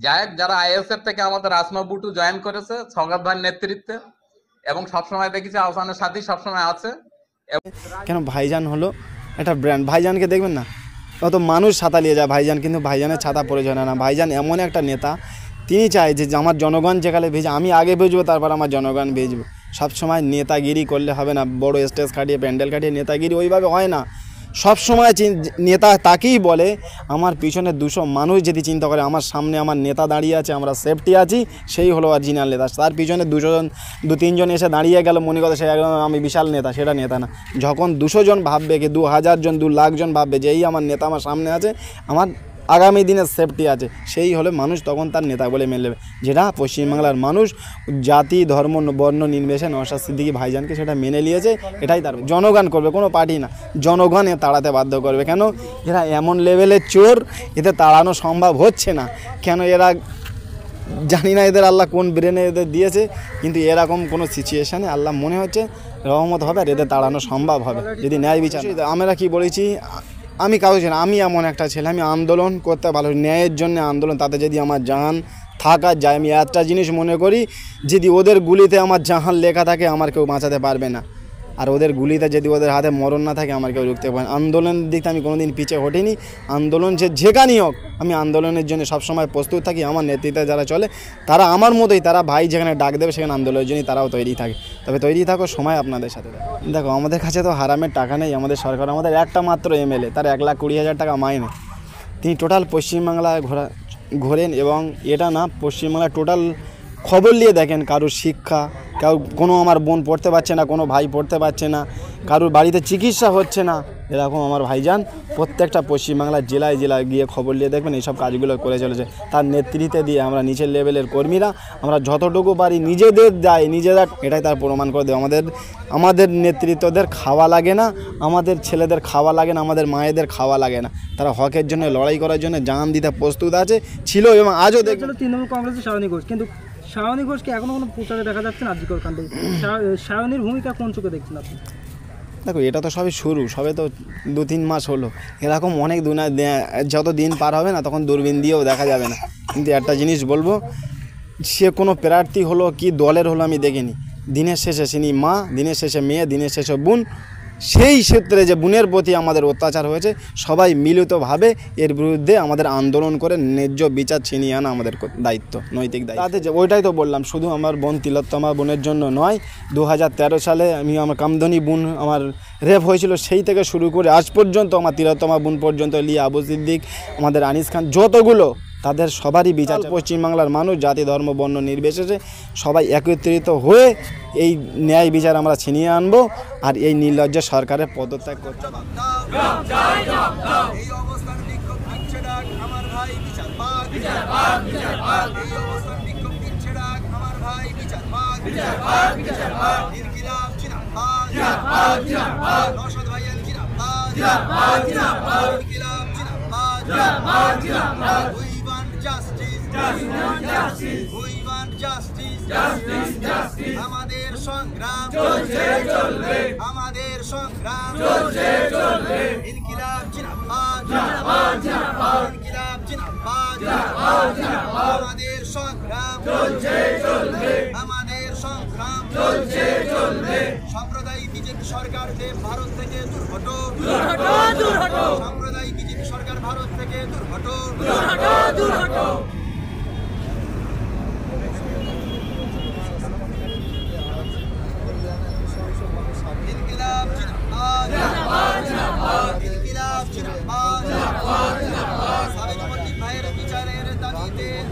যাই হোক, যারা আইএসএফ থেকে আমাদের আসমা বুটু জয়েন করেছে সৌগাত ভাইয়ের নেতৃত্বে, এবং সবসময় দেখেছি আহসানের সাথেই সবসময় আছে। কেন ভাইজান হলো একটা ব্র্যান্ড, ভাইজানকে দেখবেন না কত মানুষ ছাতা নিয়ে যায় ভাইজান, কিন্তু ভাইজানের ছাতা প্রয়োজন হয় না। ভাইজান এমন একটা নেতা, তিনি চায় যে আমার জনগণ যেখানে ভেজে আমি আগে ভেজবো, তারপর আমার জনগণ ভেজবো। সবসময় নেতাগিরি করলে হবে না, বড় স্টেজ কাটিয়ে প্যান্ডেল কাটিয়ে নেতাগিরি ওইভাবে হয় না। সবসময় নেতা তাকেই বলে আমার পিছনে 200 মানুষ যদি চিন্তা করে আমার সামনে আমার নেতা দাঁড়িয়ে আছে, আমরা সেফটি আছি, সেই হলো অরিজিনাল নেতা। তার পিছনে 2-3 জন এসে দাঁড়িয়ে গেল মনে করে সে একদম আমি বিশাল নেতা, সেটা নেতা না। যখন 200 জন ভাববে, কি 2000 জন 2 লাখ জন ভাববে যে এই আমার নেতা আমার সামনে আছে, আমার আগামী দিনের সেফটি আছে, সেই হলে মানুষ তখন তার নেতা বলে মেনে নেবে। যেটা পশ্চিমবাংলার মানুষ জাতি ধর্ম বর্ণ নির্বিশেষে নওশাদ সিদ্দিকী ভাইজানকে সেটা মেনে নিয়েছে। এটাই তার জনগণ করবে, কোনো পার্টি না। জনগণ তাড়াতে বাধ্য করবে। কেন? এরা এমন লেভেলের চোর, এতে তাড়ানো সম্ভব হচ্ছে না। কেন? এরা জানি না এদের আল্লাহ কোন ব্রেনে এদের দিয়েছে, কিন্তু এরকম কোনো সিচুয়েশানে আল্লাহ মনে হচ্ছে রহমত হবে আর এদের তাড়ানো সম্ভব হবে যদি ন্যায় বিচার। আমরা কি বলেছি, আমি কাউকে জানি, আমি এমন একটা ছেলে, আমি আন্দোলন করতে ভালো, ন্যায়ের জন্য আন্দোলন, তাতে যদি আমার জান থাকা যায়, আমি একটা জিনিস মনে করি, যদি ওদের গুলিতে আমার জাহান লেখা থাকে আমার কেউ বাঁচাতে পারবে না, আর ওদের গুলিতে যদি ওদের হাতে মরণ না থাকে আমার কেউ রুখতে পারে না। আন্দোলনের দিক থেকে আমি কোনোদিন পিছিয়ে হটিনি। আন্দোলন যেখানেই হোক আমি আন্দোলনের জন্য সবসময় প্রস্তুত থাকি। আমার নেতৃত্বে যারা চলে তারা আমার মতোই, তারা ভাই যেখানে ডাক দেবে সেখানে আন্দোলনের জন্য তারাও তৈরি থাকে। তবে তৈরি থাকো, সময় আপনাদের সাথে। দেখো আমাদের কাছে তো হারামের টাকা নেই, আমাদের সরকার, আমাদের একটা মাত্র এমএলএ, তার 1,20,000 টাকা মাইনে, তিনি টোটাল পশ্চিমবাংলায় ঘোরেন। এবং এটা না, পশ্চিমবাংলায় টোটাল খবর নিয়ে দেখেন, কারোর শিক্ষা, কোনো আমার বোন পড়তে পারছে না, কোনো ভাই পড়তে পারছে না, কারোর বাড়িতে চিকিৎসা হচ্ছে না, এরকম আমার ভাইজান প্রত্যেকটা পশ্চিমবাংলার জেলায় জেলায় গিয়ে খবর নিয়ে দেখবেন এইসব কাজগুলো করে চলেছে। তার নেতৃত্বে দিয়ে আমরা নিচের লেভেলের কর্মীরা আমরা যতটুকু পারি নিজেদের দায় নিজেরা, এটাই তার প্রমাণ করে দেয়। আমাদের নেতৃত্বদের খাওয়া লাগে না, আমাদের ছেলেদের খাওয়া লাগে না, আমাদের মায়েদের খাওয়া লাগে না। তারা হকের জন্য লড়াই করার জন্য জান দিতে প্রস্তুত আছে, ছিল এবং আজও দেখছিল তৃণমূল কংগ্রেসের শাওনি ঘোষ। কিন্তু শাওনি ঘোষকে এখনো কোনো প্রচারে দেখা যাচ্ছে না আরজিকর কাণ্ডে। শাওনির ভূমিকা কোন চোখে দেখছেন আপনি? দেখো এটা তো সবই শুরু, সবে তো 2-3 মাস হলো। এরকম অনেক যত দিন পার হবে না তখন দূরবীন দিয়েও দেখা যাবে না। কিন্তু একটা জিনিস বলবো, সে কোনো প্রার্থী হলো কি দলের হলো আমি দেখিনি, দিনের শেষে তিনি মা, দিনের শেষে মেয়ে, দিনের শেষে বোন। সেই ক্ষেত্রে যে বোনের প্রতি আমাদের অত্যাচার হয়েছে, সবাই মিলিতভাবে এর বিরুদ্ধে আমাদের আন্দোলন করে ন্যায্য বিচার ছিনিয়ে আনা আমাদের দায়িত্ব, নৈতিক দায়িত্ব। তাতে ওইটাই তো বললাম, শুধু আমার বোন তিলোত্তমা বোনের জন্য নয়, 2013 সালে আমার কামদনি বোন আমার রেপ হয়েছিল, সেই থেকে শুরু করে আজ পর্যন্ত আমার তিলোত্তমা বোন পর্যন্ত, লিয়া আবু সিদ্দিক, আমাদের আনিস খান, যতগুলো তাদের সবারই বিচার পশ্চিমবাংলার মানুষ জাতি ধর্ম বর্ণ নির্বিশেষে সবাই একত্রিত হয়ে এই ন্যায় বিচার আমরা ছিনিয়ে আনবো আর এই নির্লজ্জ সরকারের পদত্যাগ করতে হবে। আমাদের সংগ্রাম চলছে চলবে, আমাদের সংগ্রাম চলছে চলবে। ইনকিলাব জিন্দাবাদ জিন্দাবাদ জিন্দাবাদ, ইনকিলাব জিন্দাবাদ জিন্দাবাদ জিন্দাবাদ। আমাদের সংগ্রাম চলছে চলবে, আমাদের সংগ্রাম চলছে চলবে। সাম্প্রদায়িক বিজেপি সরকার যে ভারত থেকে দূর হটো, দূর হটো, দূর হটো। সাম্প্রদায়িক বিজেপি সরকার ভারত থেকে দূর হটো, দূর হটো, দূর হটো।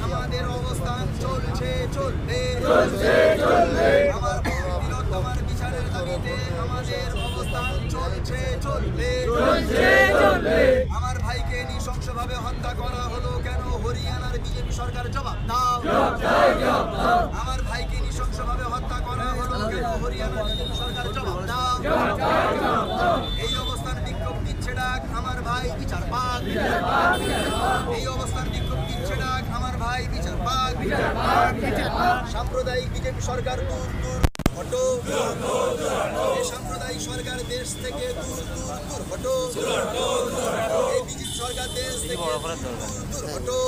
আমাদের অবস্থান চলছে চলবে, চলছে চলবে। আমার বিচারের দাবিতে আমাদের অবস্থান চলছে চলবে, চলছে চলবে। আমার ভাইকে নৃশংসভাবে হত্যা করা হলো কেন? হরিয়ানার বিজেপি সরকার জবাব দাও। আমার ভাইকে নৃশংসভাবে হত্যা করা হলো কেন? হরিয়ানার বিজেপি সরকার জবাব দাও। এই অবস্থান বিক্ষোভ দিচ্ছে ডাক, আমার ভাই বিচার পাক। এই অবস্থান বিক্ষোভ দিচ্ছে ডাক, আমার ভাই বিচার পাক। সাম্প্রদায়িক বিজেপি সরকার দূর দূর হটো, এই সাম্প্রদায়িক সরকার দেশ থেকে দূর দূর দূর হটো। এই বিজেপি সরকার দেশ থেকে দূর দূর হটো।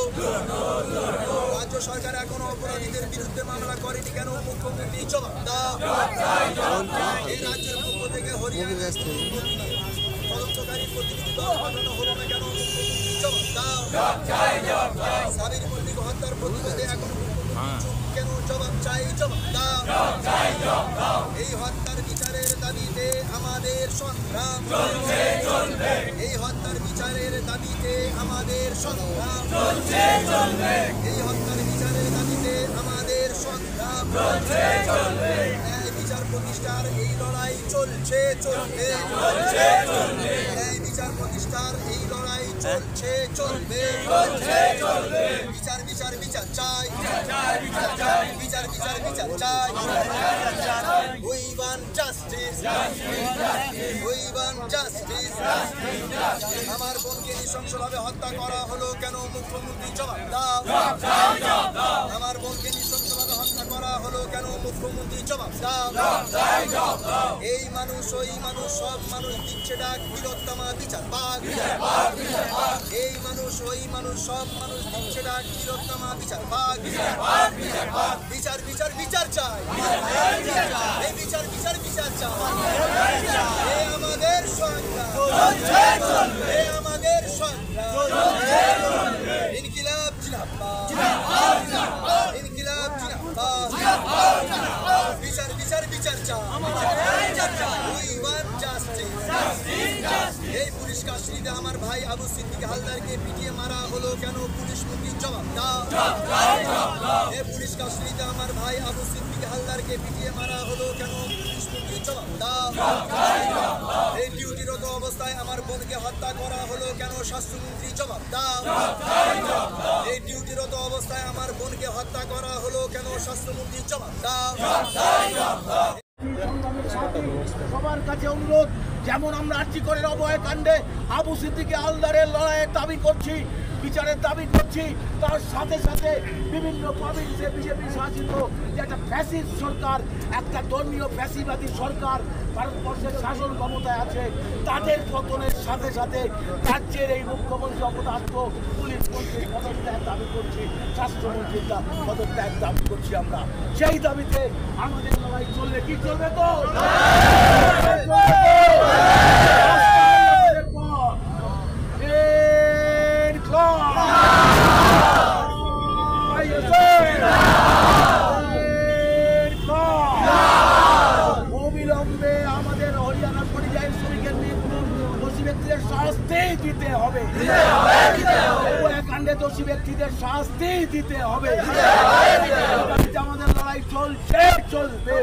সরকার এখনো অপরাধীদের বিরুদ্ধে মামলা করেনি কেন? মুখ্যমন্ত্রী জবাব দাও। এই রাজ্যের পক্ষ থেকে হরিয়ানার তদন্তকারী প্রতিনিধি দল পাঠানো হলো না কেন? মুখ্যমন্ত্রী জবাব দাও। সাবির মল্লিক হত্যার প্রতিবাদে এখন কেন? জবাব চাই, জবাব দাও। এই হত্যার বিচারের দাবিতে আমাদের সংগ্রাম চলছে, চলবে। এই হত্যার বিচারের দাবিতে আমাদের সংগ্রাম চলছে, চলবে। এই হত্যার বিচারের দাবিতে আমাদের সংগ্রাম চলছে, চলবে। ন্যায় বিচার প্রতিষ্ঠার এই লড়াই চলছে, চলবে, চলছে, চলবে। ন্যায় বিচার প্রতিষ্ঠার এই লড়াই চলছে, চলবে, চলছে, চলবে। বিচার বিচার বিচার চাই, বিচার বিচার চাই, বিচার বিচার বিচার চাই। We want justice, we want justice. আমার বোনকে নৃশংসভাবে হত্যা করা হলো কেন? মুখ্যমন্ত্রী জবাব দাও। আমার বোনকে নৃশংসভাবে হত্যা করা হলো কেন? মুখ্যমন্ত্রী জবাব দাও। এই মানুষ ওই মানুষ সব মানুষ দিচ্ছে ডাক, বীরত্তমা বিচার পাক। এই মানুষ ওই মানুষ সব মানুষ দিচ্ছে ডাক, বীরত্তমা বিচার পাক। বিচার বিচার বিচার চাই, এই বিচার বিচার বিচার চাই। এ আমাদের সংগ্রাম, এ আমাদের সংগ্রাম। ইনকিলাব জিন্দাবাদ, ইনকিলাব জিন্দাবাদ। বিচার বিচার বিচার চাই, we want justice. এই পুলিশ কাস্টডিতে আমার ভাই আবু সিদ্দিক হালদারকে পিটিয়ে মারা হলো কেন? পুলিশ মন্ত্রী জবাব দাও। এই পুলিশ কাস্টডিতে আমার ভাই আবু সিদ্দিক হালদারকে পিটিয়ে মারা হলো কেন? পুলিশ মন্ত্রী জবাব দাও। এই ডিউটিরত অবস্থায় আমার বোনকে হত্যা করা হলো কেন? স্বাস্থ্যমন্ত্রী জবাব দাও। এই ডিউটিরত অবস্থায় আমার বোনকে হত্যা করা হলো কেন? স্বাস্থ্যমন্ত্রী জবাব দাও। সবার কাছে অনুরোধ, যেমন আমরা আর্চিকরের অভয়কাণ্ডে আবু সিদ্দিকী হালদারের লড়াইয়ের দাবি করছি, বিচারের দাবি করছি, তার সাথে সাথে বিভিন্ন প্রভিন্সে বিজেপি শাসিত যে একটা ফ্যাসিস্ট সরকার, একটা ধর্মীয় ফ্যাসিবাদী সরকার ভারতবর্ষের শাসন ক্ষমতায় আছে, তাদের পতনের সাথে সাথে রাজ্যের এই মুখ্যমন্ত্রী অপদার্থ পুলিশ মন্ত্রীর পদত্যাগ দাবি করছি, স্বাস্থ্যমন্ত্রীর পদত্যাগ দাবি করছি। আমরা সেই দাবিতে আমাদের লড়াই চললে কি চলবে তো? অবিলম্বে আমাদের হরিয়ানা পরিযায়ী শ্রমিকের দোষী ব্যক্তিদের শাস্তি দিতে হবে, কাণ্ডে দোষী ব্যক্তিদের শাস্তি দিতে হবে। আমাদের লড়াই চলছে, চলবে।